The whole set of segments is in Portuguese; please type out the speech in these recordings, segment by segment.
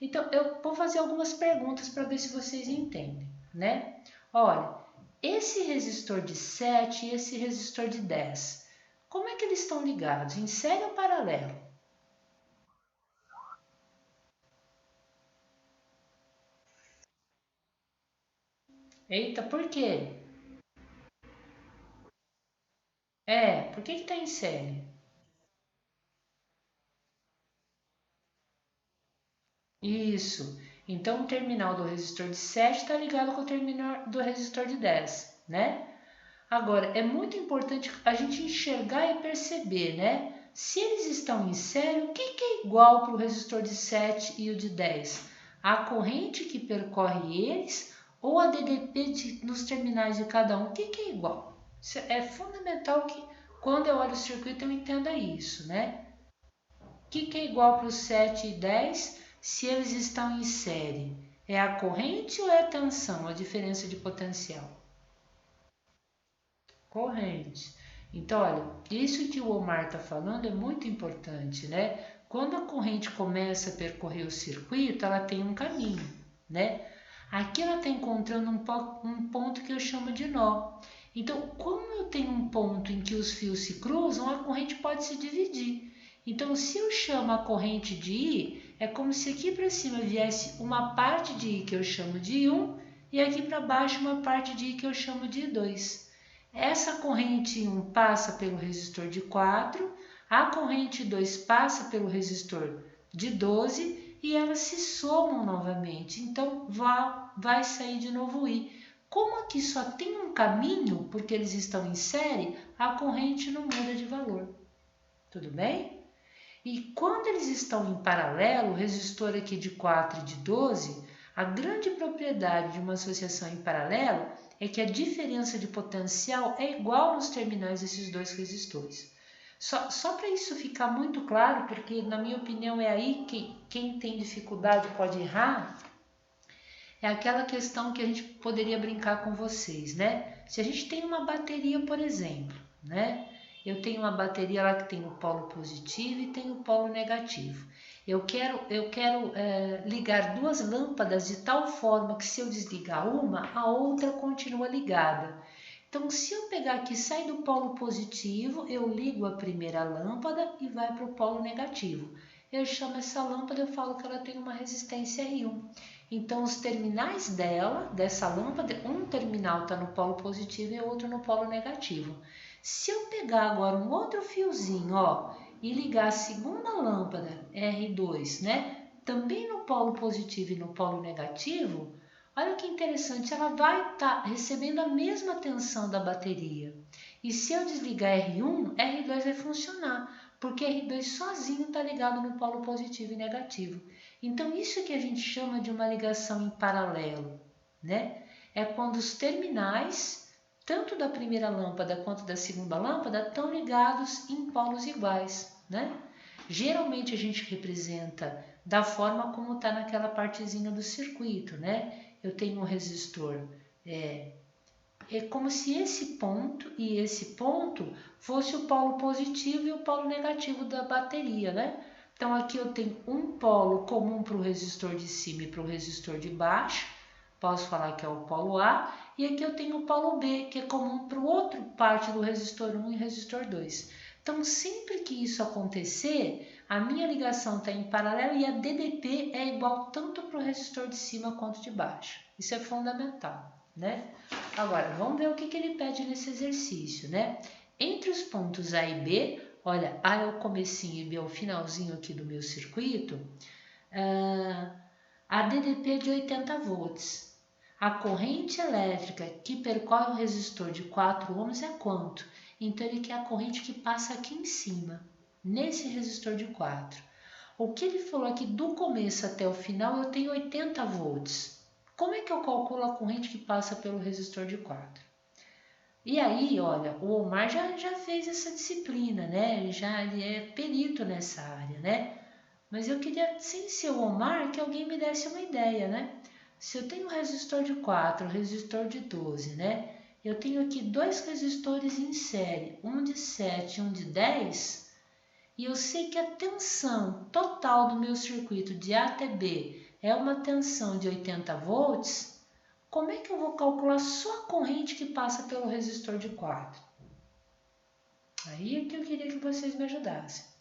Então, eu vou fazer algumas perguntas para ver se vocês entendem, né? Olha, esse resistor de 7 e esse resistor de 10, como é que eles estão ligados? Em série ou paralelo? Eita, por quê? Por que está em série? Isso. Então, o terminal do resistor de 7 está ligado com o terminal do resistor de 10, né? Agora, é muito importante a gente enxergar e perceber, né? Se eles estão em série, o que é igual para o resistor de 7 e o de 10? A corrente que percorre eles ou a DDP nos terminais de cada um? O que é igual? Isso é fundamental que quando eu olho o circuito eu entenda isso, né? O que é igual para os 7 e 10 se eles estão em série? É a corrente ou é a tensão, a diferença de potencial? Corrente. Então, olha, isso que o Omar está falando é muito importante, né? Quando a corrente começa a percorrer o circuito, ela tem um caminho, né? Aqui ela está encontrando um ponto que eu chamo de nó. Então, como eu tenho um ponto em que os fios se cruzam, a corrente pode se dividir. Então, se eu chamo a corrente de I, é como se aqui para cima viesse uma parte de I que eu chamo de I1 e aqui para baixo uma parte de I que eu chamo de I2. Essa corrente 1 passa pelo resistor de 4, a corrente 2 passa pelo resistor de 12 e elas se somam novamente. Então, vai sair de novo I. Como aqui só tem um caminho, porque eles estão em série, a corrente não muda de valor. Tudo bem? E quando eles estão em paralelo, o resistor aqui de 4 e de 12, a grande propriedade de uma associação em paralelo é que a diferença de potencial é igual nos terminais desses dois resistores. Só para isso ficar muito claro, porque na minha opinião é aí que quem tem dificuldade pode errar, é aquela questão que a gente poderia brincar com vocês, né? Se a gente tem uma bateria, por exemplo, né? Eu tenho uma bateria lá que tem o polo positivo e tem o polo negativo. Eu quero ligar duas lâmpadas de tal forma que se eu desligar uma, a outra continua ligada. Então, se eu pegar aqui, sai do polo positivo, eu ligo a primeira lâmpada e vai para o polo negativo. Eu chamo essa lâmpada, eu falo que ela tem uma resistência R1. Então, os terminais dessa lâmpada, um terminal está no polo positivo e o outro no polo negativo. Se eu pegar agora um outro fiozinho, e ligar a segunda lâmpada R2, né, também no polo positivo e no polo negativo, olha que interessante, ela vai estar recebendo a mesma tensão da bateria. E se eu desligar R1, R2 vai funcionar, porque R2 sozinho está ligado no polo positivo e negativo. Então, isso que a gente chama de uma ligação em paralelo, né? É quando os terminais, tanto da primeira lâmpada quanto da segunda lâmpada, estão ligados em polos iguais, né? Geralmente a gente representa da forma como está naquela partezinha do circuito, né? Eu tenho um resistor, é como se esse ponto e esse ponto fosse o polo positivo e o polo negativo da bateria, né? Então aqui eu tenho um polo comum para o resistor de cima e para o resistor de baixo, posso falar que é o polo A, e aqui eu tenho o polo B, que é comum para o outro parte do resistor 1 e resistor 2. Então sempre que isso acontecer, a minha ligação está em paralelo e a DDP é igual tanto para o resistor de cima quanto de baixo. Isso é fundamental, né? Agora, vamos ver o que ele pede nesse exercício, né? Entre os pontos A e B, olha, A é o comecinho e B é o finalzinho aqui do meu circuito, a DDP é de 80 volts. A corrente elétrica que percorre o resistor de 4 ohms é quanto? Então, ele quer a corrente que passa aqui em cima, nesse resistor de 4. O que ele falou aqui do começo até o final, eu tenho 80 volts. Como é que eu calculo a corrente que passa pelo resistor de 4? E aí, olha, o Omar já fez essa disciplina, né? Ele é perito nessa área, né? Mas eu queria, sem ser o Omar, que alguém me desse uma ideia, né? Se eu tenho um resistor de 4, um resistor de 12, né? Eu tenho aqui dois resistores em série, um de 7 e um de 10. e eu sei que a tensão total do meu circuito de A até B é uma tensão de 80 volts, como é que eu vou calcular só a corrente que passa pelo resistor de 4? Aí é que eu queria que vocês me ajudassem.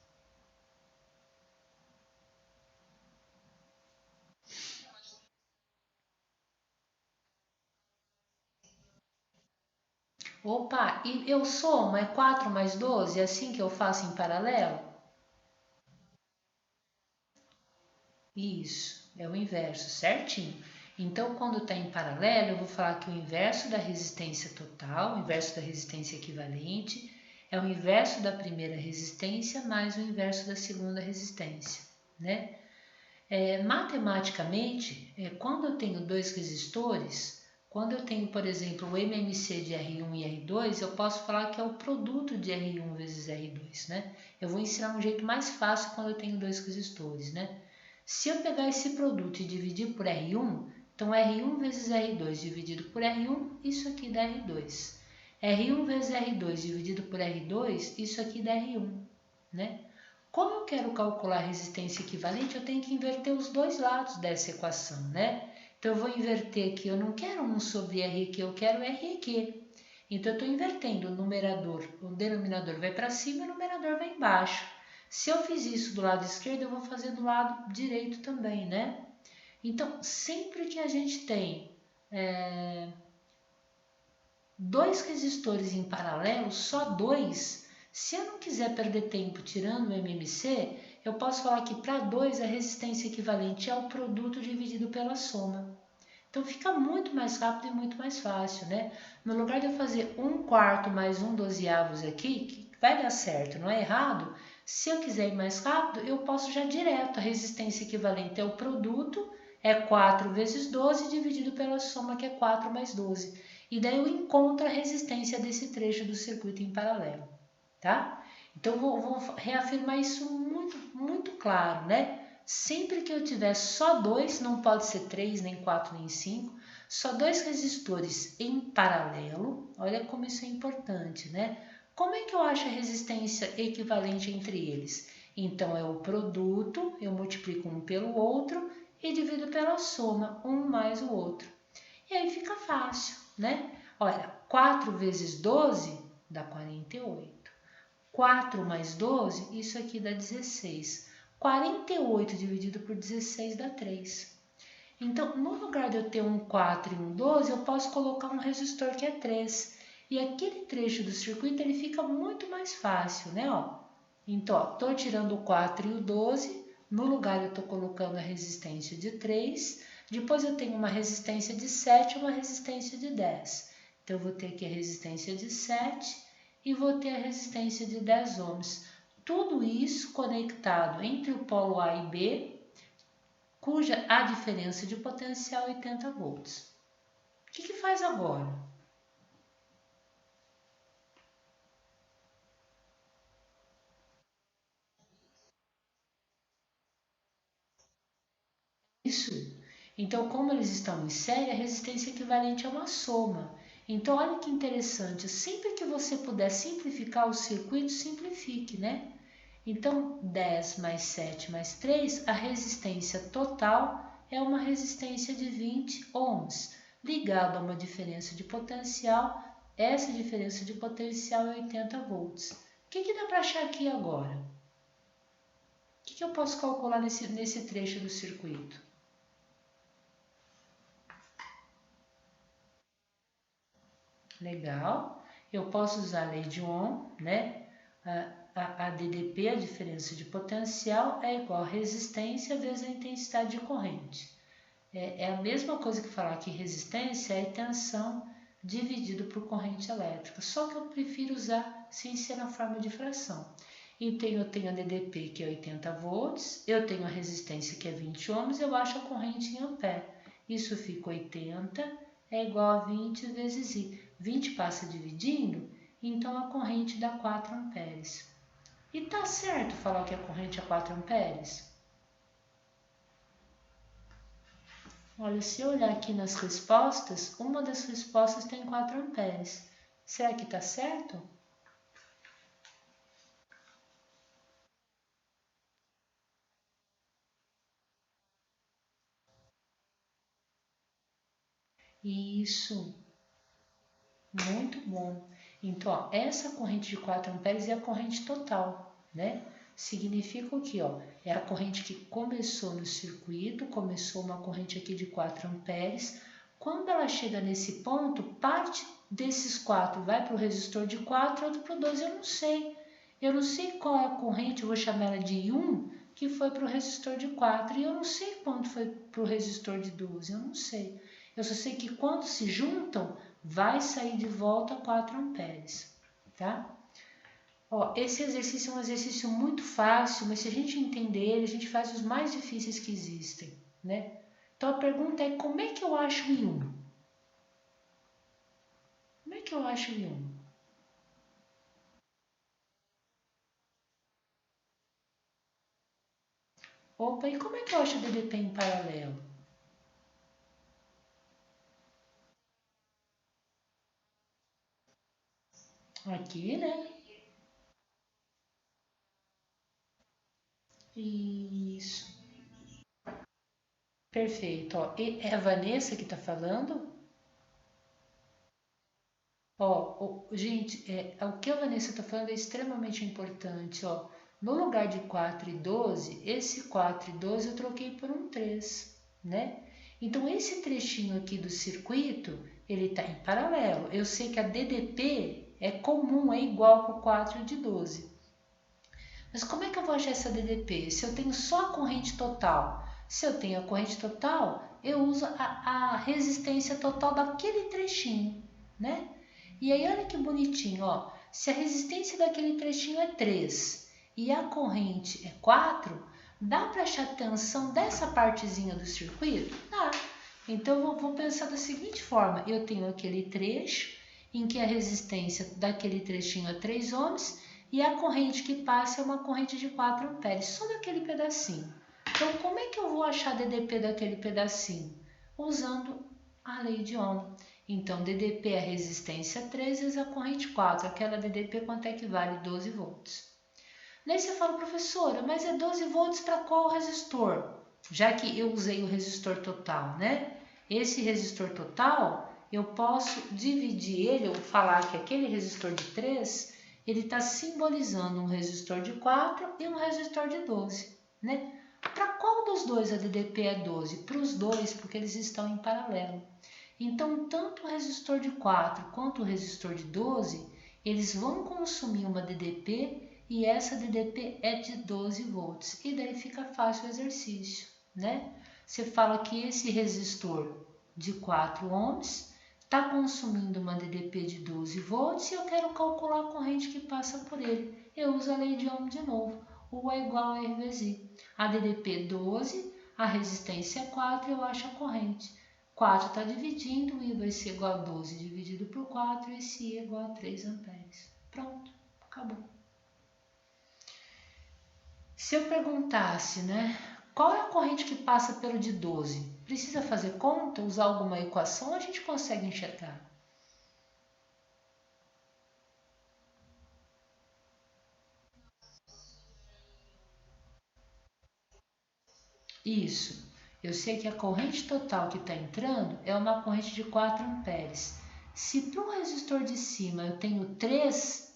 Opa, e eu somo, é 4 mais 12? É assim que eu faço em paralelo? Isso, é o inverso, certinho. Então, quando está em paralelo, eu vou falar que o inverso da resistência total, o inverso da resistência equivalente, é o inverso da primeira resistência mais o inverso da segunda resistência, né? Matematicamente, quando eu tenho dois resistores, quando eu tenho, por exemplo, o MMC de R1 e R2, eu posso falar que é o produto de R1 vezes R2, né? Eu vou ensinar um jeito mais fácil quando eu tenho dois resistores, né? Se eu pegar esse produto e dividir por R1, então R1 vezes R2 dividido por R1, isso aqui dá R2. R1 vezes R2 dividido por R2, isso aqui dá R1, né? Como eu quero calcular a resistência equivalente, eu tenho que inverter os dois lados dessa equação, né? Então, eu vou inverter aqui, eu não quero 1 sobre R aqui, eu quero R aqui. Então, eu estou invertendo o numerador, o denominador vai para cima e o numerador vai embaixo. Se eu fiz isso do lado esquerdo, eu vou fazer do lado direito também, né? Então, sempre que a gente tem dois resistores em paralelo, só dois, se eu não quiser perder tempo tirando o MMC, eu posso falar que para 2 a resistência equivalente é o produto dividido pela soma. Então fica muito mais rápido e muito mais fácil, né? No lugar de eu fazer 1/4 mais 1/12 aqui, que vai dar certo, não é errado, se eu quiser ir mais rápido, eu posso já direto. A resistência equivalente é o produto, é 4 vezes 12 dividido pela soma, que é 4 mais 12. E daí eu encontro a resistência desse trecho do circuito em paralelo, tá? Então, vou reafirmar isso muito, muito claro, né? Sempre que eu tiver só dois, não pode ser 3, nem 4, nem 5, só dois resistores em paralelo, olha como isso é importante, né? Como é que eu acho a resistência equivalente entre eles? Então, é o produto, eu multiplico um pelo outro e divido pela soma, um mais o outro. E aí fica fácil, né? Olha, 4 vezes 12 dá 48. 4 mais 12, isso aqui dá 16. 48 dividido por 16 dá 3. Então, no lugar de eu ter um 4 e um 12, eu posso colocar um resistor que é 3. E aquele trecho do circuito ele fica muito mais fácil, né? Então, estou tirando o 4 e o 12, no lugar eu estou colocando a resistência de 3, depois eu tenho uma resistência de 7 e uma resistência de 10. Então, eu vou ter aqui a resistência de 7 e vou ter a resistência de 10 ohms. Tudo isso conectado entre o polo A e B, cuja a diferença de potencial é 80 volts. O que faz agora? Isso. Então, como eles estão em série, a resistência equivalente é uma soma. Então, olha que interessante, sempre que você puder simplificar o circuito, simplifique, né? Então, 10 mais 7 mais 3, a resistência total é uma resistência de 20 ohms, ligado a uma diferença de potencial. Essa diferença de potencial é 80 volts. O que dá para achar aqui agora? O que eu posso calcular nesse trecho do circuito? Legal. Eu posso usar a lei de Ohm, né? A DDP, a diferença de potencial, é igual a resistência vezes a intensidade de corrente. É a mesma coisa que falar que resistência é tensão dividido por corrente elétrica, só que eu prefiro usar sem ser na forma de fração. Então, eu tenho a DDP, que é 80 volts, eu tenho a resistência, que é 20 ohms, eu acho a corrente em ampere. Isso fica 80, é igual a 20 vezes I. 20 passa dividindo, então a corrente dá 4 amperes. E tá certo falar que a corrente é 4 amperes? Olha, se eu olhar aqui nas respostas, uma das respostas tem 4 amperes. Será que está certo? Isso, muito bom. Então, ó, essa corrente de 4 amperes é a corrente total, né? Significa o que, ó? É a corrente que começou no circuito, começou uma corrente aqui de 4 amperes. Quando ela chega nesse ponto, parte desses 4 vai para o resistor de 4, outro para o 12, eu não sei. Eu não sei qual é a corrente, eu vou chamar ela de I1, que foi para o resistor de 4, e eu não sei quanto foi para o resistor de 12, eu não sei. Eu só sei que quando se juntam, vai sair de volta 4 amperes, tá? Ó, esse exercício é um exercício muito fácil, mas se a gente entender ele, a gente faz os mais difíceis que existem, né? Então a pergunta é, como é que eu acho I1? Como é que eu acho I1? Opa, e como é que eu acho o DDP em paralelo? Aqui, né? Isso. Perfeito. Ó, é a Vanessa que está falando? Ó, gente, o que a Vanessa está falando é extremamente importante. Ó. No lugar de 4 e 12, esse 4 e 12 eu troquei por um 3, né? Então, esse trechinho aqui do circuito, ele está em paralelo. Eu sei que a DDP é comum, é igual para o 4 de 12. Mas como é que eu vou achar essa DDP? Se eu tenho só a corrente total, se eu tenho a corrente total, eu uso a resistência total daquele trechinho, né? E aí olha que bonitinho, ó. Se a resistência daquele trechinho é 3 e a corrente é 4, dá para achar a tensão dessa partezinha do circuito? Dá. Então eu vou pensar da seguinte forma, eu tenho aquele trecho em que a resistência daquele trechinho é 3 ohms e a corrente que passa é uma corrente de 4 amperes, só daquele pedacinho. Então, como é que eu vou achar DDP daquele pedacinho? Usando a lei de Ohm. Então, DDP é a resistência 3 vezes a corrente 4. Aquela DDP quanto é que vale? 12 volts. Daí você fala, professora, mas é 12 volts para qual resistor? Já que eu usei o resistor total, né? Esse resistor total, eu posso dividir ele, ou falar que aquele resistor de 3, ele está simbolizando um resistor de 4 e um resistor de 12, né? Para qual dos dois a DDP é 12? Para os dois, porque eles estão em paralelo. Então, tanto o resistor de 4 quanto o resistor de 12, eles vão consumir uma DDP e essa DDP é de 12 volts. E daí fica fácil o exercício, né? Você fala que esse resistor de 4 ohms está consumindo uma DDP de 12 volts e eu quero calcular a corrente que passa por ele. Eu uso a lei de Ohm de novo. U é igual a R vezes I. A DDP 12, a resistência é 4 e eu acho a corrente. 4 está dividindo, I vai ser igual a 12 dividido por 4 e esse I é igual a 3 amperes. Pronto, acabou. Se eu perguntasse, né, qual é a corrente que passa pelo de 12? Precisa fazer conta, usar alguma equação ou a gente consegue enxergar? Isso. Eu sei que a corrente total que está entrando é uma corrente de 4 amperes. Se para o resistor de cima eu tenho 3,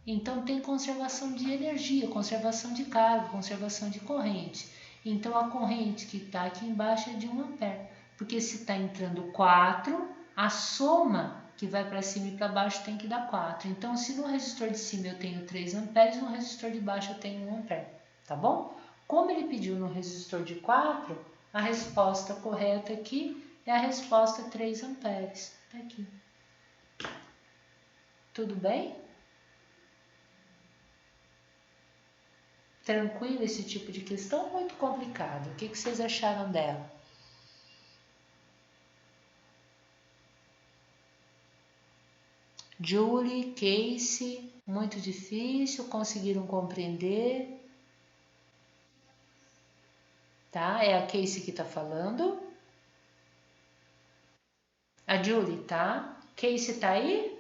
então tem conservação de energia, conservação de carga, conservação de corrente. Então a corrente que está aqui embaixo é de 1 ampere, porque se está entrando 4, a soma que vai para cima e para baixo tem que dar 4. Então se no resistor de cima eu tenho 3 amperes, no resistor de baixo eu tenho 1 ampere, tá bom? Como ele pediu no resistor de 4, a resposta correta aqui é a resposta 3 amperes. Tá aqui. Tudo bem? Tranquilo esse tipo de questão, muito complicado. O que vocês acharam dela? Julie, Casey, muito difícil, conseguiram compreender, tá? É a Casey que tá falando. A Julie, tá? Casey tá aí?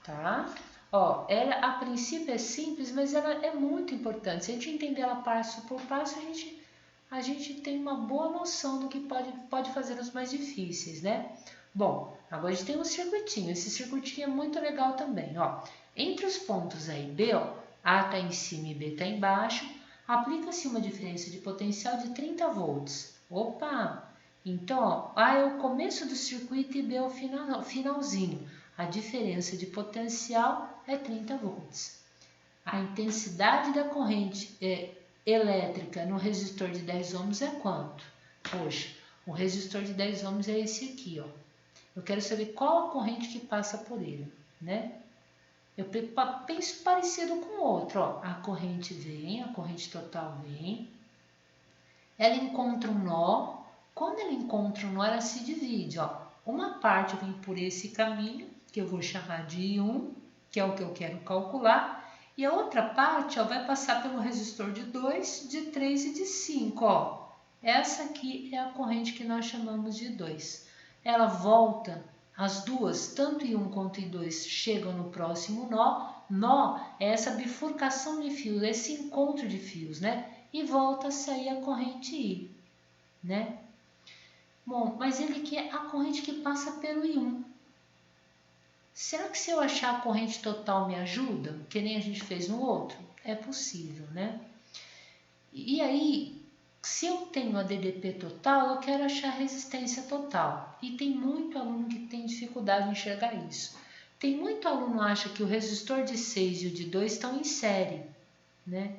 Tá? Ó, ela a princípio é simples, mas ela é muito importante. Se a gente entender ela passo por passo, a gente a gente tem uma boa noção do que pode fazer os mais difíceis, né? Bom, agora a gente tem um circuitinho. Esse circuitinho é muito legal também, ó. Entre os pontos A e B, ó, A está em cima e B está embaixo, aplica-se uma diferença de potencial de 30 volts. Opa! Então, ó, A é o começo do circuito e B é o finalzinho. A diferença de potencial é 30 volts. A intensidade da corrente elétrica no resistor de 10 ohms é quanto? Poxa, o resistor de 10 ohms é esse aqui, ó. Eu quero saber qual a corrente que passa por ele, né? Eu penso parecido com o outro, ó. A corrente vem, a corrente total vem. Ela encontra um nó. Quando ela encontra um nó, ela se divide, ó. Uma parte vem por esse caminho, que eu vou chamar de I1, que é o que eu quero calcular. E a outra parte, ó, vai passar pelo resistor de 2, de 3 e de 5, ó. Essa aqui é a corrente que nós chamamos de 2. Ela volta, as duas, tanto I1 quanto I2, chegam no próximo nó. Nó é essa bifurcação de fios, esse encontro de fios, né? E volta a sair a corrente I, né? Bom, mas ele quer a corrente que passa pelo I1. Será que se eu achar a corrente total me ajuda? Que nem a gente fez no outro? É possível, né? E aí, se eu tenho a DDP total, eu quero achar a resistência total. E tem muito aluno que tem dificuldade em enxergar isso. Tem muito aluno que acha que o resistor de 6 e o de 2 estão em série, né?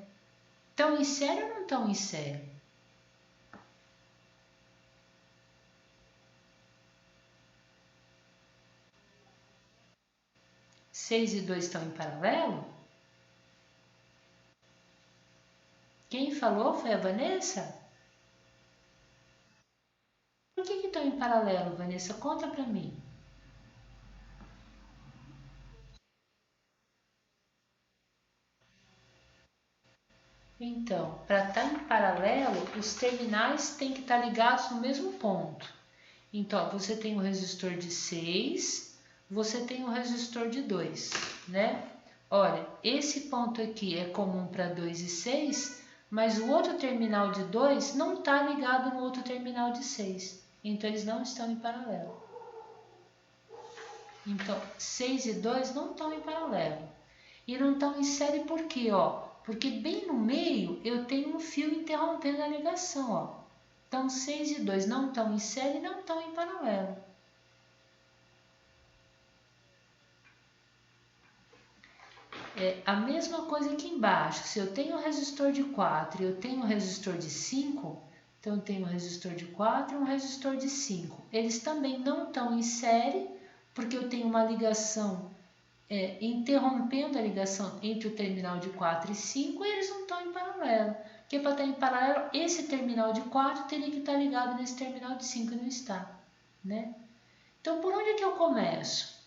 Estão em série ou não estão em série? Seis e 2 estão em paralelo? Quem falou foi a Vanessa? Por que estão em paralelo, Vanessa? Conta para mim. Então, para estar em paralelo, os terminais têm que estar ligados no mesmo ponto. Então, você tem o resistor de 6, você tem o resistor de 2, né? Olha, esse ponto aqui é comum para 2 e 6, mas o outro terminal de 2 não está ligado no outro terminal de 6. Então, eles não estão em paralelo. Então, 6 e 2 não estão em paralelo. E não estão em série por quê? Ó? Porque bem no meio eu tenho um fio interrompendo a ligação. Ó. Então, 6 e 2 não estão em série e não estão em paralelo. É a mesma coisa aqui embaixo. Se eu tenho um resistor de 4 e eu tenho um resistor de 5, então eu tenho um resistor de 4 e um resistor de 5. Eles também não estão em série, porque eu tenho uma ligação interrompendo a ligação entre o terminal de 4 e 5, e eles não estão em paralelo. Porque para estar em paralelo, esse terminal de 4 teria que estar ligado nesse terminal de 5 e não está, né? Então, por onde é que eu começo?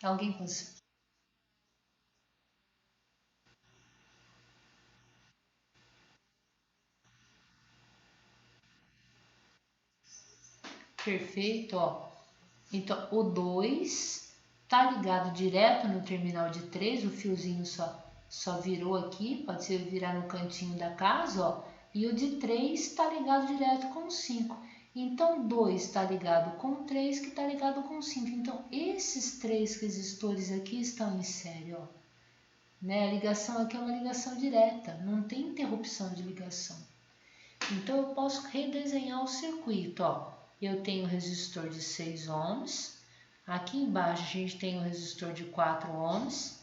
Alguém consegue? Perfeito, ó. Então, o 2 está ligado direto no terminal de 3, o fiozinho só virou aqui, pode ser virar no cantinho da casa, ó. E o de 3 está ligado direto com o 5. Então, 2 está ligado com o 3, que está ligado com o 5. Então, esses 3 resistores aqui estão em série, ó. Né? A ligação aqui é uma ligação direta, não tem interrupção de ligação. Então, eu posso redesenhar o circuito, ó. Eu tenho o resistor de 6 ohms, aqui embaixo a gente tem o resistor de 4 ohms,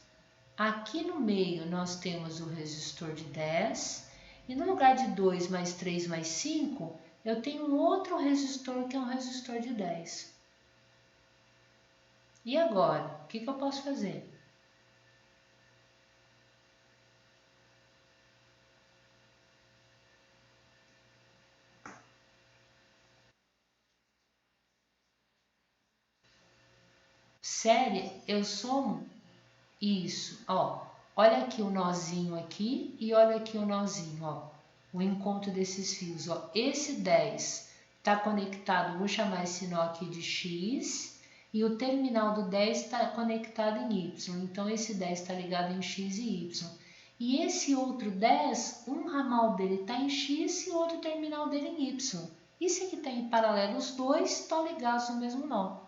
aqui no meio nós temos o resistor de 10, e no lugar de 2 mais 3 mais 5, eu tenho um outro resistor que é um resistor de 10. E agora, o que eu posso fazer? Série, eu somo isso, ó. Olha aqui o nozinho aqui e olha aqui o nozinho, ó. O encontro desses fios, ó. Esse 10 está conectado, vou chamar esse nó aqui de X, e o terminal do 10 está conectado em Y. Então, esse 10 está ligado em X e Y. E esse outro 10, um ramal dele está em X e o outro terminal dele em Y. Isso aqui está em paralelo, os dois estão ligados no mesmo nó.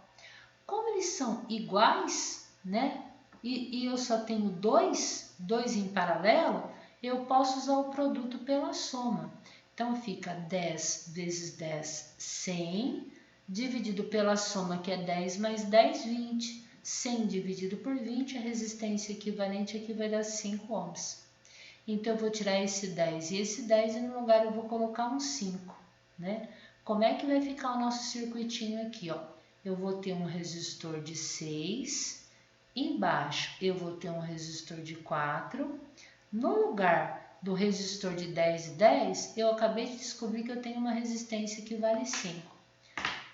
Como eles são iguais, né? E eu só tenho dois em paralelo, eu posso usar o produto pela soma. Então, fica 10 vezes 10, 100, dividido pela soma, que é 10 mais 10, 20. 100 dividido por 20, a resistência equivalente aqui vai dar 5 ohms. Então, eu vou tirar esse 10 e esse 10 e no lugar eu vou colocar um 5, né? Como é que vai ficar o nosso circuitinho aqui, ó? Eu vou ter um resistor de 6, embaixo eu vou ter um resistor de 4, no lugar do resistor de 10 e 10, eu acabei de descobrir que eu tenho uma resistência que vale 5.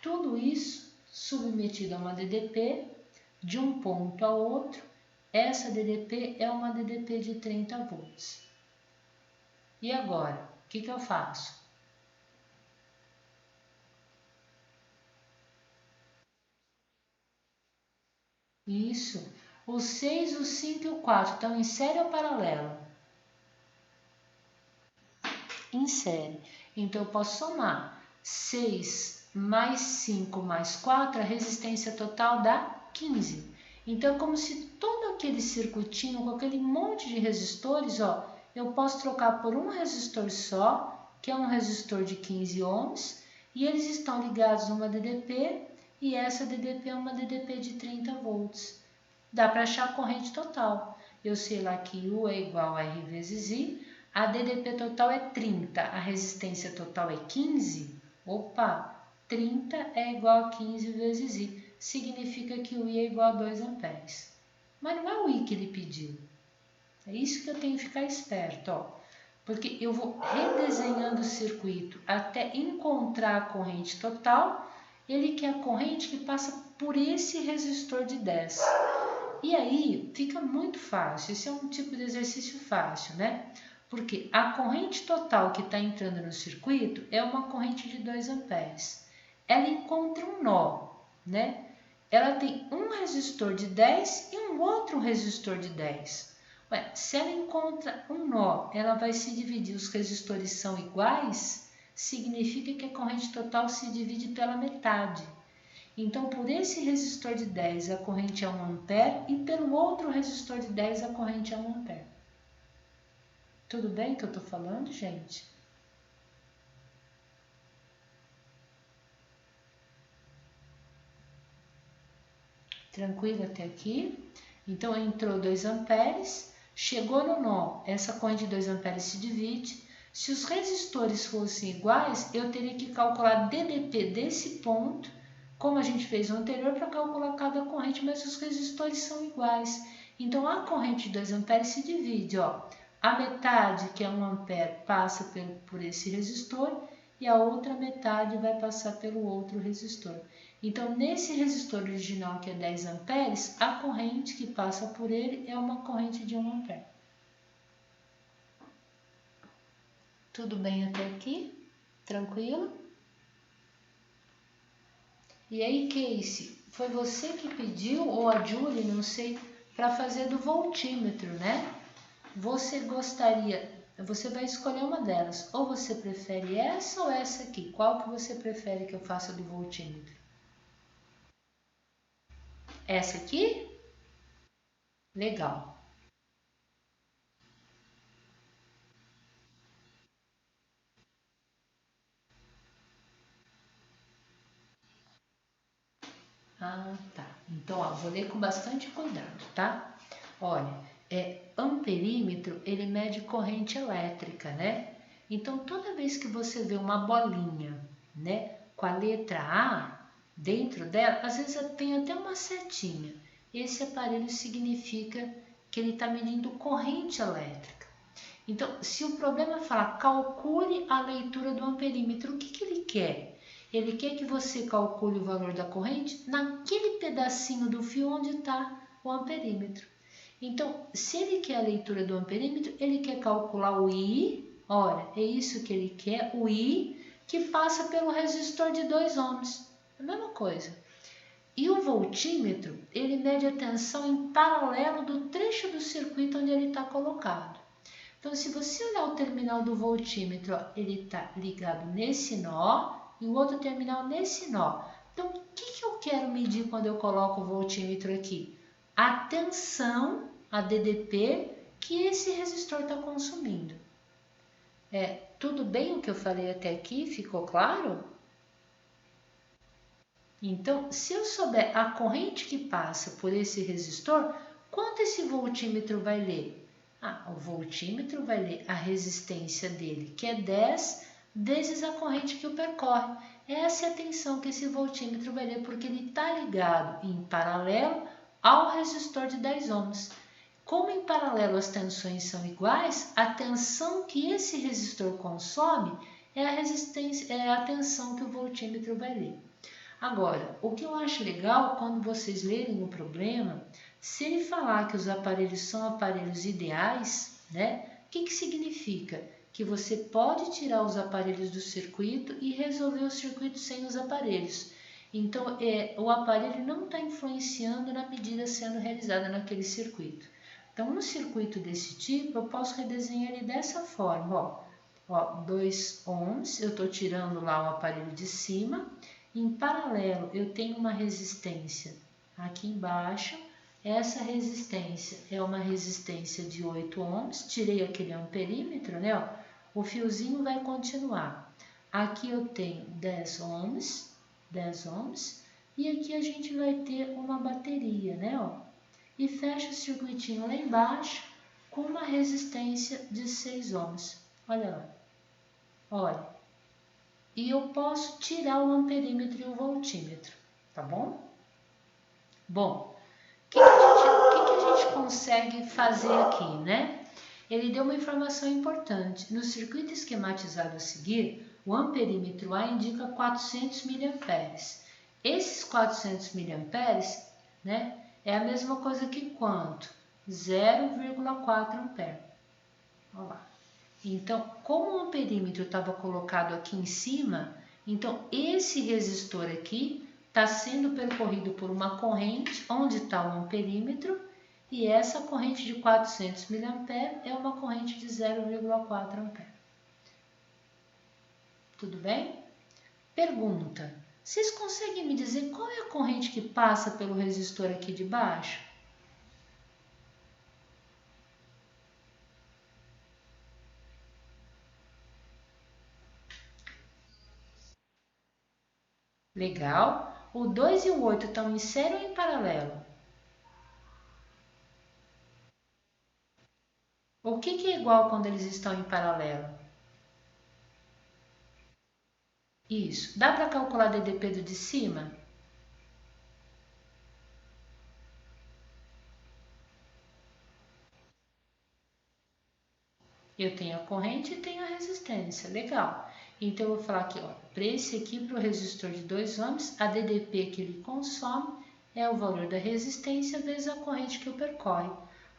Tudo isso submetido a uma DDP, de um ponto a outro, essa DDP é uma DDP de 30 volts. E agora, o que eu faço? Isso. O 6, o 5 e o 4 estão em série ou paralelo? Em série. Então, eu posso somar 6 mais 5 mais 4, a resistência total dá 15. Então, é como se todo aquele circuitinho com aquele monte de resistores, ó, eu posso trocar por um resistor só, que é um resistor de 15 ohms, e eles estão ligados numa DDP, e essa DDP é uma DDP de 30 volts. Dá para achar a corrente total. Eu sei lá que U é igual a R vezes I, a DDP total é 30, a resistência total é 15. Opa, 30 é igual a 15 vezes I, significa que o I é igual a 2 amperes. Mas não é o I que ele pediu. É isso que eu tenho que ficar esperto, ó. Porque eu vou redesenhando o circuito até encontrar a corrente total. Ele quer a corrente que passa por esse resistor de 10. E aí fica muito fácil, esse é um tipo de exercício fácil, né? Porque a corrente total que está entrando no circuito é uma corrente de 2 amperes. Ela encontra um nó, né? Ela tem um resistor de 10 e um outro resistor de 10. Ué, se ela encontra um nó, ela vai se dividir, os resistores são iguais, significa que a corrente total se divide pela metade. Então, por esse resistor de 10 a corrente é 1 ampere e pelo outro resistor de 10 a corrente é 1 ampere. Tudo bem que eu estou falando, gente? Tranquilo até aqui? Então, entrou 2 amperes, chegou no nó, essa corrente de 2 amperes se divide. Se os resistores fossem iguais, eu teria que calcular DDP desse ponto, como a gente fez no anterior, para calcular cada corrente, mas os resistores são iguais. Então, a corrente de 2 amperes se divide, ó. A metade, que é 1 ampere, passa por esse resistor e a outra metade vai passar pelo outro resistor. Então, nesse resistor original, que é 10 amperes, a corrente que passa por ele é uma corrente de 1 ampere. Tudo bem até aqui? Tranquilo? E aí, Casey, foi você que pediu, ou a Julie, não sei, para fazer do voltímetro, né? Você vai escolher uma delas, ou você prefere essa ou essa aqui? Qual que você prefere que eu faça do voltímetro? Essa aqui? Legal. Ah, tá. Então, ó, vou ler com bastante cuidado, tá? Olha, amperímetro, ele mede corrente elétrica, né? Então, toda vez que você vê uma bolinha, né, com a letra A dentro dela, às vezes tem até uma setinha. Esse aparelho significa que ele está medindo corrente elétrica. Então, se o problema falar calcule a leitura do amperímetro, o que ele quer? Ele quer que você calcule o valor da corrente naquele pedacinho do fio onde está o amperímetro. Então, se ele quer a leitura do amperímetro, ele quer calcular o I, ora, é isso que ele quer, o I que passa pelo resistor de 2 ohms. A mesma coisa. E o voltímetro, ele mede a tensão em paralelo do trecho do circuito onde ele está colocado. Então, se você olhar o terminal do voltímetro, ó, ele está ligado nesse nó e o outro terminal nesse nó. Então, o que eu quero medir quando eu coloco o voltímetro aqui? A tensão, a DDP, que esse resistor está consumindo. Tudo bem o que eu falei até aqui? Ficou claro? Então, se eu souber a corrente que passa por esse resistor, quanto esse voltímetro vai ler? O voltímetro vai ler a resistência dele, que é 10, vezes a corrente que o percorre. Essa é a tensão que esse voltímetro vai ler, porque ele está ligado em paralelo ao resistor de 10 ohms. Como em paralelo as tensões são iguais, a tensão que esse resistor consome é a tensão que o voltímetro vai ler. Agora, o que eu acho legal quando vocês lerem o problema, se ele falar que os aparelhos são aparelhos ideais, né? O que significa? Que você pode tirar os aparelhos do circuito e resolver o circuito sem os aparelhos. Então, o aparelho não está influenciando na medida sendo realizada naquele circuito. Então, um circuito desse tipo, eu posso redesenhar ele dessa forma. 2 ohms, eu estou tirando lá o aparelho de cima. Em paralelo, eu tenho uma resistência aqui embaixo. Essa resistência é uma resistência de 8 ohms. Tirei aquele amperímetro, né? O fiozinho vai continuar. Aqui eu tenho 10 ohms. E aqui a gente vai ter uma bateria, né? E fecha o circuitinho lá embaixo com uma resistência de 6 ohms. Olha lá. Olha. E eu posso tirar o amperímetro e o voltímetro, tá bom? Bom, o que a gente consegue fazer aqui, né? Ele deu uma informação importante. No circuito esquematizado a seguir, o amperímetro A indica 400 mA. Esses 400 mA, né, é a mesma coisa que quanto? 0,4 ampere. Olha lá. Então, como o amperímetro estava colocado aqui em cima, então esse resistor aqui está sendo percorrido por uma corrente onde está o amperímetro e essa corrente de 400 mA é uma corrente de 0,4 ampere. Tudo bem? Pergunta: vocês conseguem me dizer qual é a corrente que passa pelo resistor aqui de baixo? Legal. O 2 e o 8 estão em série ou em paralelo? O que é igual quando eles estão em paralelo? Isso. Dá para calcular DDP do de cima? Eu tenho a corrente e tenho a resistência. Legal. Então, eu vou falar aqui, para esse aqui, para o resistor de 2 ohms, a DDP que ele consome é o valor da resistência vezes a corrente que o percorre.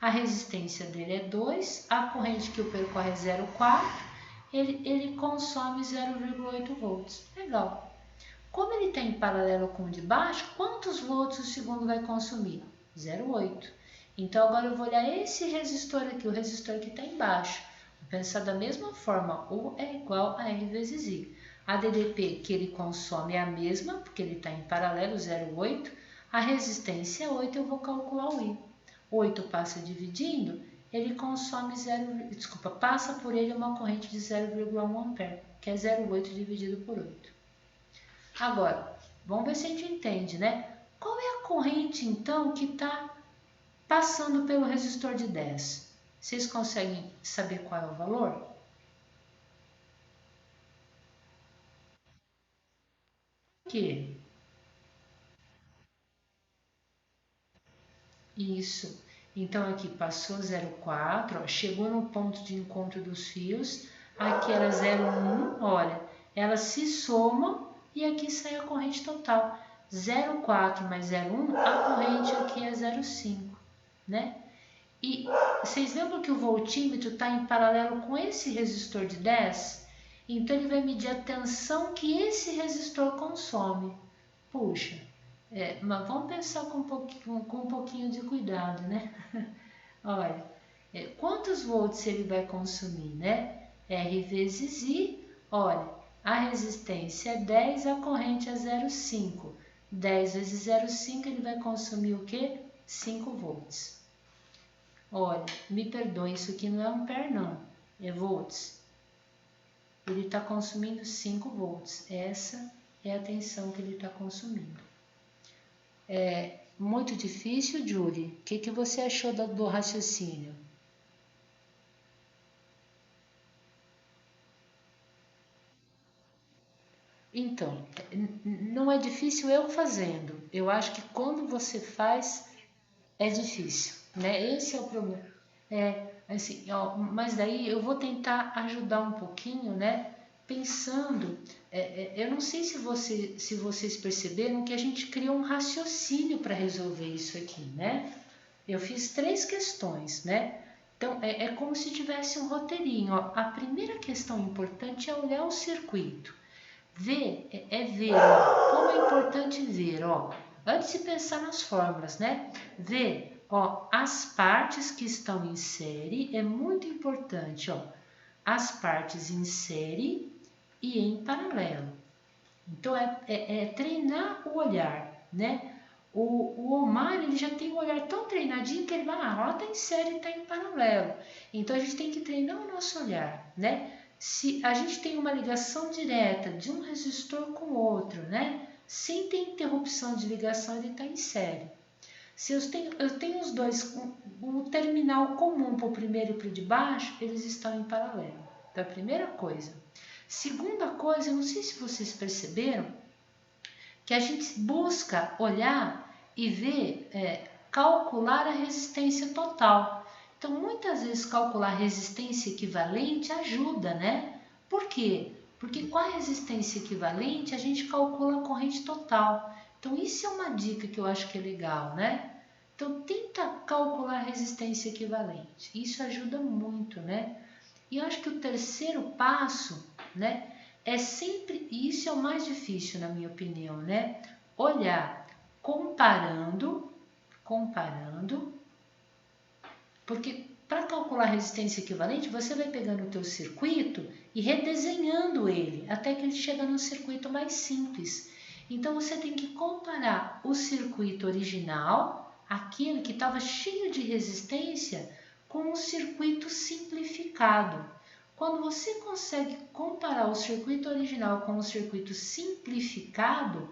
A resistência dele é 2, a corrente que o percorre é 0,4, ele consome 0,8 volts. Legal. Como ele está em paralelo com o de baixo, quantos volts o segundo vai consumir? 0,8. Então, agora eu vou olhar esse resistor aqui, o resistor que está embaixo. Vou pensar da mesma forma, U é igual a R vezes I. A DDP que ele consome é a mesma, porque ele está em paralelo, 0,8. A resistência é 8, eu vou calcular o I. 8 passa dividindo, ele consome passa por ele uma corrente de 0,1 ampere, que é 0,8 dividido por 8. Agora, vamos ver se a gente entende, né? Qual é a corrente, então, que está passando pelo resistor de 10? Vocês conseguem saber qual é o valor? Que? Isso. Então, aqui passou 0,4, chegou no ponto de encontro dos fios, aqui era 0,1, olha, elas se somam e aqui sai a corrente total. 0,4 mais 0,1, a corrente aqui é 0,5, né? E vocês lembram que o voltímetro está em paralelo com esse resistor de 10? Então ele vai medir a tensão que esse resistor consome. Puxa, mas vamos pensar com um pouquinho de cuidado, né? Olha, quantos volts ele vai consumir, né? R vezes I, olha, a resistência é 10, a corrente é 0,5. 10 vezes 0,5 ele vai consumir o quê? 5 volts. Olha, me perdoe, isso aqui não é ampere não, é volts. Ele está consumindo 5 volts, essa é a tensão que ele está consumindo. É muito difícil, Julie? O que você achou do raciocínio? Então, não é difícil eu fazendo. Eu acho que quando você faz, é difícil, né? Esse é o problema. Assim, ó, mas daí eu vou tentar ajudar um pouquinho, né? Pensando, eu não sei se vocês perceberam que a gente criou um raciocínio para resolver isso aqui, né? Eu fiz 3 questões, né? Então, é como se tivesse um roteirinho. Ó. A primeira questão importante é olhar o circuito. Ver ver, ó, como é importante ver, ó, antes de pensar nas fórmulas, né? Ver, ó, as partes que estão em série é muito importante, ó, as partes em série e em paralelo. Então é treinar o olhar, né? O Omar ele já tem um olhar tão treinadinho que ele vai, ela está em série e está em paralelo. Então a gente tem que treinar o nosso olhar, né? Se a gente tem uma ligação direta de um resistor com outro, né? Sem ter interrupção de ligação, ele está em série. Se eu tenho os dois, o terminal comum para o primeiro e para o de baixo, eles estão em paralelo. Então, a primeira coisa. Segunda coisa, eu não sei se vocês perceberam, que a gente busca olhar e ver, calcular a resistência total. Então, muitas vezes calcular resistência equivalente ajuda, né? Por quê? Porque com a resistência equivalente a gente calcula a corrente total. Então, isso é uma dica que eu acho que é legal, né? Então, tenta calcular a resistência equivalente. Isso ajuda muito, né? E eu acho que o terceiro passo, né, é sempre, e isso é o mais difícil na minha opinião, né? Olhar comparando, porque para calcular a resistência equivalente, você vai pegando o teu circuito e redesenhando ele, até que ele chega num circuito mais simples. Então você tem que comparar o circuito original, aquele que estava cheio de resistência, com um circuito simplificado. Quando você consegue comparar o circuito original com o circuito simplificado,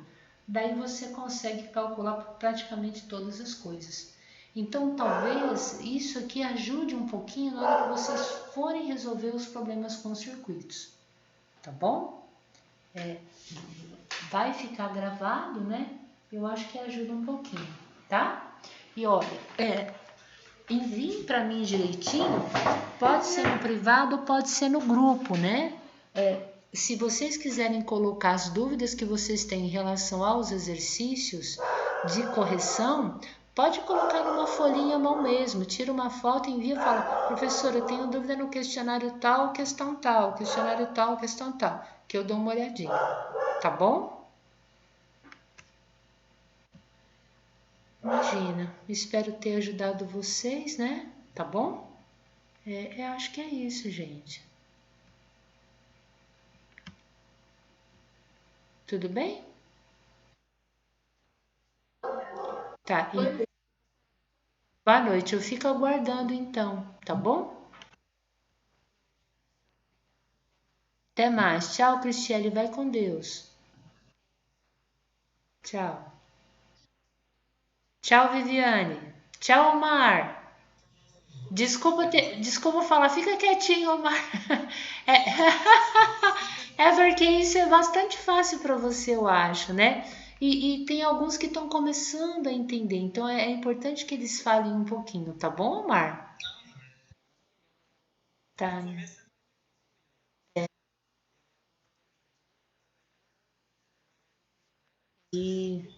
daí você consegue calcular praticamente todas as coisas. Então, talvez isso aqui ajude um pouquinho na hora que vocês forem resolver os problemas com os circuitos, tá bom? Vai ficar gravado, né? Eu acho que ajuda um pouquinho, tá? E olha, envie para mim direitinho, pode ser no privado, pode ser no grupo, né? Se vocês quiserem colocar as dúvidas que vocês têm em relação aos exercícios de correção, pode colocar numa folhinha à mão mesmo, tira uma foto, envia e fala, professor, eu tenho dúvida no questionário tal, questão tal, questionário tal, questão tal, que eu dou uma olhadinha, tá bom? Imagina, espero ter ajudado vocês, né? Tá bom? Eu acho que é isso, gente. Tudo bem? Tá. Boa noite, eu fico aguardando então, tá bom? Até mais. Tchau, Cristiane, vai com Deus. Tchau. Tchau, Viviane. Tchau, Omar. Desculpa falar, fica quietinho, Omar. É porque isso é bastante fácil para você, eu acho, né? E tem alguns que estão começando a entender, então é importante que eles falem um pouquinho, tá bom, Omar? Tá. E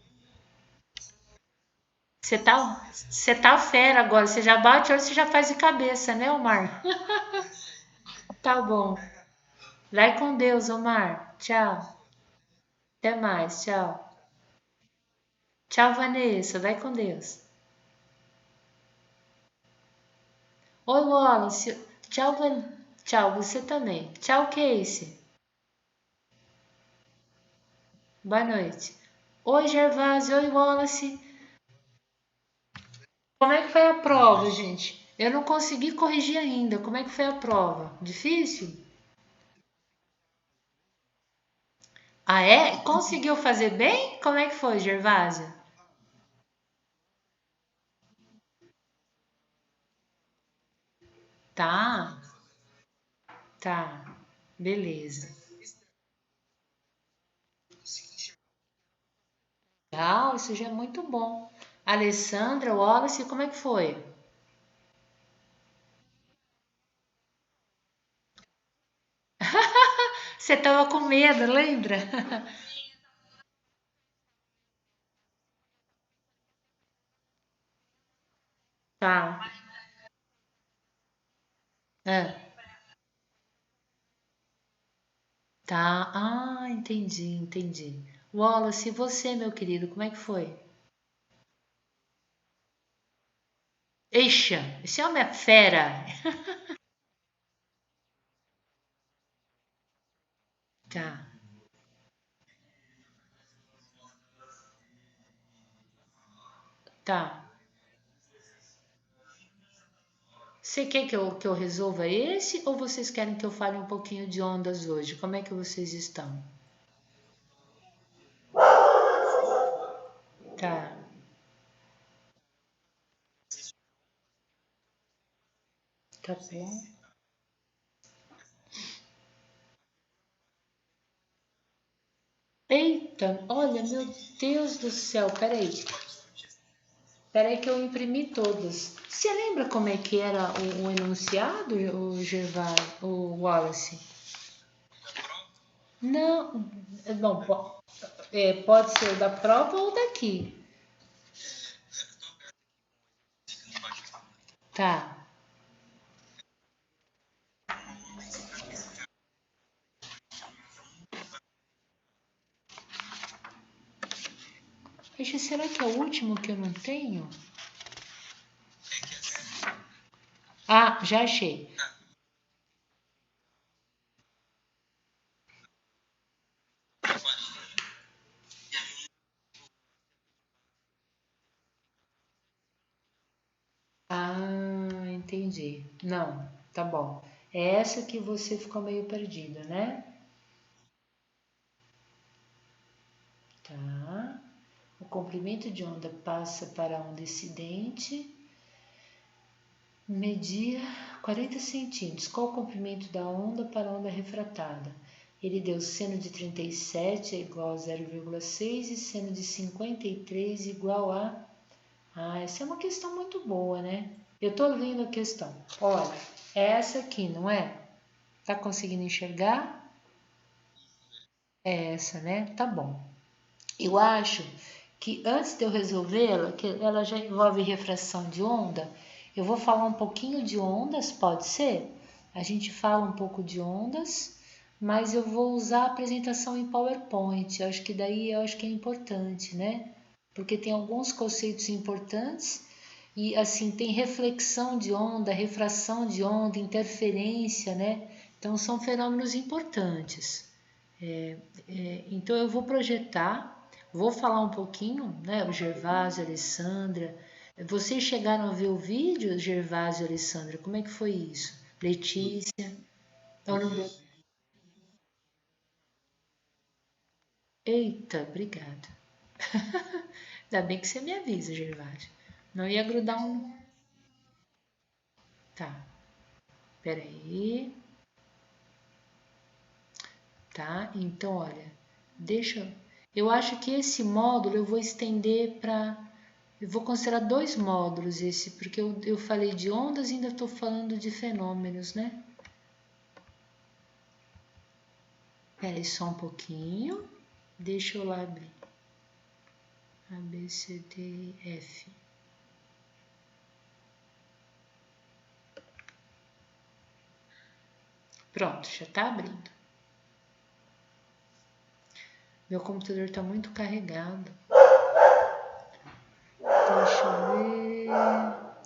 você tá fera agora, você já bate, ou você já faz de cabeça, né, Omar? Tá bom. Vai com Deus, Omar. Tchau. Até mais. Tchau. Tchau, Vanessa. Vai com Deus. Oi, Wallace. Tchau, Tchau, você também. Tchau, Casey. Boa noite. Oi, Gervásio. Oi, Wallace. Como é que foi a prova, gente? Eu não consegui corrigir ainda. Como é que foi a prova? Difícil? Ah, é? Conseguiu fazer bem? Como é que foi, Gervásio? Tá, tá. Beleza. Legal, isso já é muito bom. Alessandra, Wallace, como é que foi? Você tava com medo, lembra? Tá. Ah, tá. Ah, entendi, entendi. Wallace, e você, meu querido, como é que foi? Eixa, esse homem é fera. Tá, tá. Você quer que eu resolva esse ou vocês querem que eu fale um pouquinho de ondas hoje? Como é que vocês estão? Tá, tá bom. Eita, olha, meu Deus do céu, peraí. Peraí que eu imprimi todas. Você lembra como é que era o enunciado, o Gervais, o Wallace? Não, bom, pode ser da prova ou daqui. Tá. Ixi, será que é o último que eu não tenho? Ah, já achei. Ah, entendi. Não, tá bom. É essa que você ficou meio perdida, né? Tá. O comprimento de onda passa para a onda incidente, media 40 centímetros. Qual o comprimento da onda para a onda refratada? Ele deu seno de 37 é igual a 0,6 e seno de 53 igual a... Ah, essa é uma questão muito boa, né? Eu tô lendo a questão. Olha, é essa aqui, não é? Tá conseguindo enxergar? É essa, né? Tá bom. Eu acho que antes de eu resolvê-la, que ela já envolve refração de onda, eu vou falar um pouquinho de ondas, pode ser? A gente fala um pouco de ondas, mas eu vou usar a apresentação em PowerPoint. Eu acho que daí eu acho que é importante, né? Porque tem alguns conceitos importantes e assim tem reflexão de onda, refração de onda, interferência, né? Então são fenômenos importantes. Então eu vou projetar, vou falar um pouquinho, né? O Gervásio, a Alessandra. Vocês chegaram a ver o vídeo, Gervásio e Alessandra? Como é que foi isso? Letícia? Eu não deu. Eita, obrigada. Ainda bem que você me avisa, Gervásio. Não ia grudar um. Tá, peraí. Tá, então olha, deixa. Eu acho que esse módulo eu vou estender para. Eu vou considerar dois módulos esse, porque eu falei de ondas e ainda estou falando de fenômenos, né? Espera aí só um pouquinho. Deixa eu lá abrir. A, B, C, D, F. Pronto, já está abrindo. Meu computador está muito carregado. Deixa eu ver.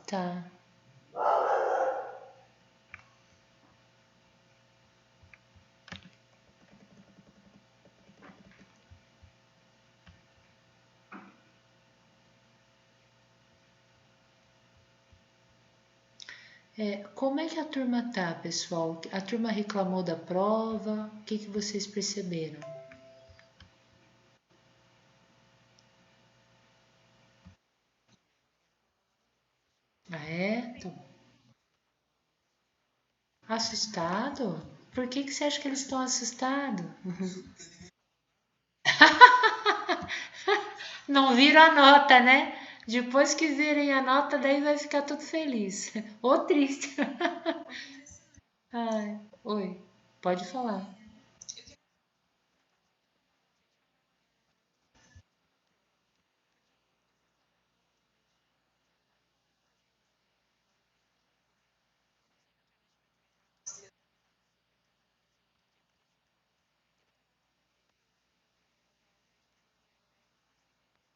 Tá. Como é que a turma tá, pessoal? A turma reclamou da prova? O que vocês perceberam? Ah, é? Assustado? Por que você acha que eles estão assustados? Não viram a nota, né? Depois que virem a nota, daí vai ficar tudo feliz. Ou triste. Ai, oi, pode falar.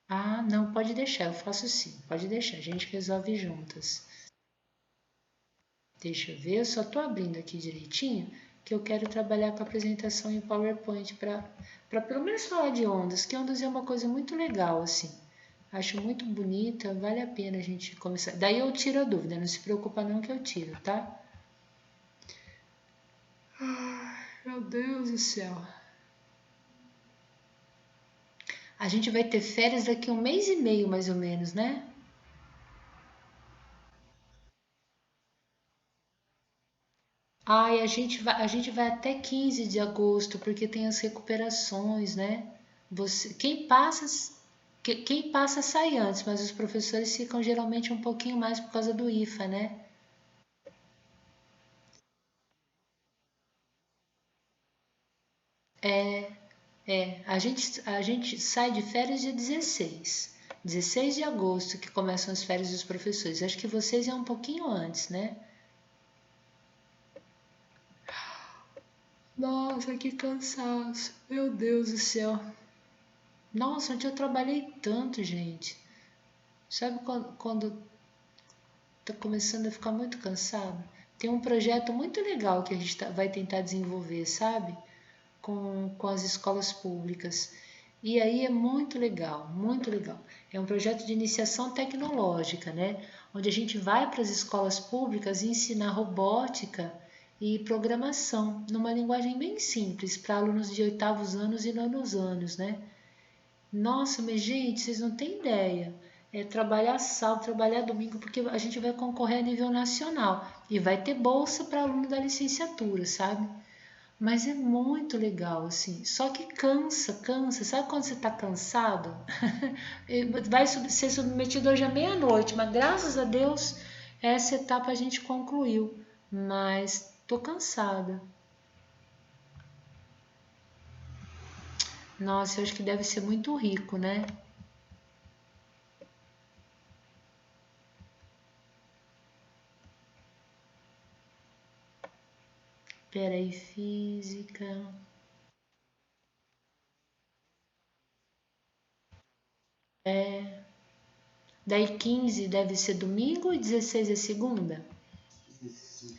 Ah, não, pode deixar, eu faço sim. Pode deixar, a gente resolve juntas. Deixa eu ver, eu só tô abrindo aqui direitinho, que eu quero trabalhar com a apresentação em PowerPoint para pelo menos falar de ondas, que ondas é uma coisa muito legal, assim. Acho muito bonita, vale a pena a gente começar. Daí eu tiro a dúvida, não se preocupa não que eu tiro, tá? Meu Deus do céu. A gente vai ter férias daqui a um mês e meio, mais ou menos, né? Ai, a gente vai até 15 de agosto, porque tem as recuperações, né? Quem passa sai antes, mas os professores ficam geralmente um pouquinho mais por causa do IFA, né? A gente sai de férias dia 16 de agosto, que começam as férias dos professores. Acho que vocês é um pouquinho antes, né? Nossa, que cansaço. Meu Deus do céu. Nossa, ontem eu trabalhei tanto, gente. Sabe quando tá começando a ficar muito cansado? Tem um projeto muito legal que a gente vai tentar desenvolver, sabe? Com as escolas públicas. E aí é muito legal, muito legal. É um projeto de iniciação tecnológica, né? Onde a gente vai para as escolas públicas ensinar robótica e programação numa linguagem bem simples para alunos de oitavos anos e nonos anos, né? Nossa, mas gente, vocês não têm ideia. É trabalhar sábado, trabalhar domingo, porque a gente vai concorrer a nível nacional e vai ter bolsa para aluno da licenciatura, sabe? Mas é muito legal, assim. Só que cansa, cansa. Sabe quando você tá cansado? Vai ser submetido hoje à meia-noite, mas graças a Deus essa etapa a gente concluiu. Mas tô cansada. Nossa, eu acho que deve ser muito rico, né? Peraí, física. Daí 15 deve ser domingo e 16 é segunda?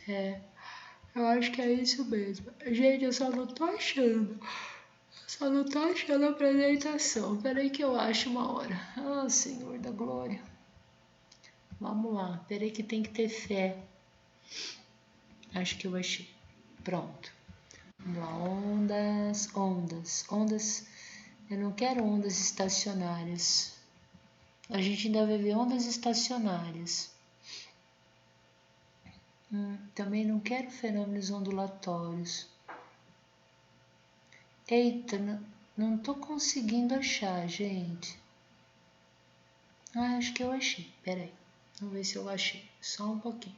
É, eu acho que é isso mesmo. Gente, eu só não tô achando. Só não tô achando a apresentação. Peraí que eu acho uma hora. Ah, Senhor da Glória. Vamos lá. Peraí que tem que ter fé. Acho que eu achei. Pronto. Vamos lá. Ondas, ondas, ondas. Eu não quero ondas estacionárias. A gente ainda vai ver ondas estacionárias. Também não quero fenômenos ondulatórios. Eita, não tô conseguindo achar, gente. Ah, acho que eu achei. Pera aí. Vamos ver se eu achei. Só um pouquinho.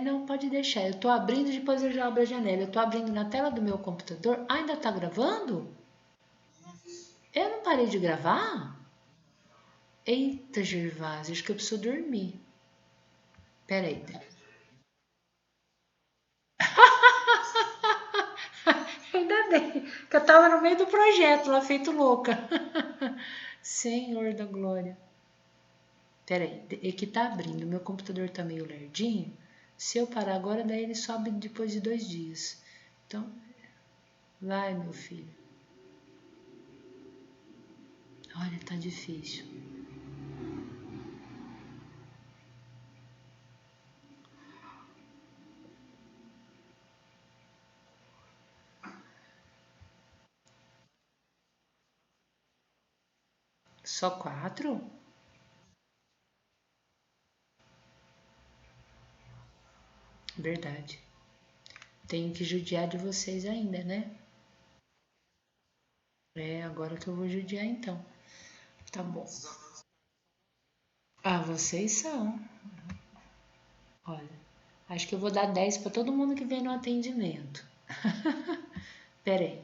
Não, pode deixar. Eu tô abrindo, depois eu já abro a janela. Eu tô abrindo na tela do meu computador. Ah, ainda tá gravando? Eu não parei de gravar? Eita, Gervásio, acho que eu preciso dormir. Pera aí. acordei, que eu tava no meio do projeto lá, feito louca. Senhor da glória. Peraí, é que tá abrindo, meu computador tá meio lerdinho. Se eu parar agora, daí ele sobe depois de 2 dias. Então, vai, meu filho. Olha, tá difícil. Só 4? Verdade. Tenho que judiar de vocês ainda, né? É, agora que eu vou judiar então. Tá bom. Ah, vocês são. Olha, acho que eu vou dar 10 para todo mundo que vem no atendimento. Pera aí.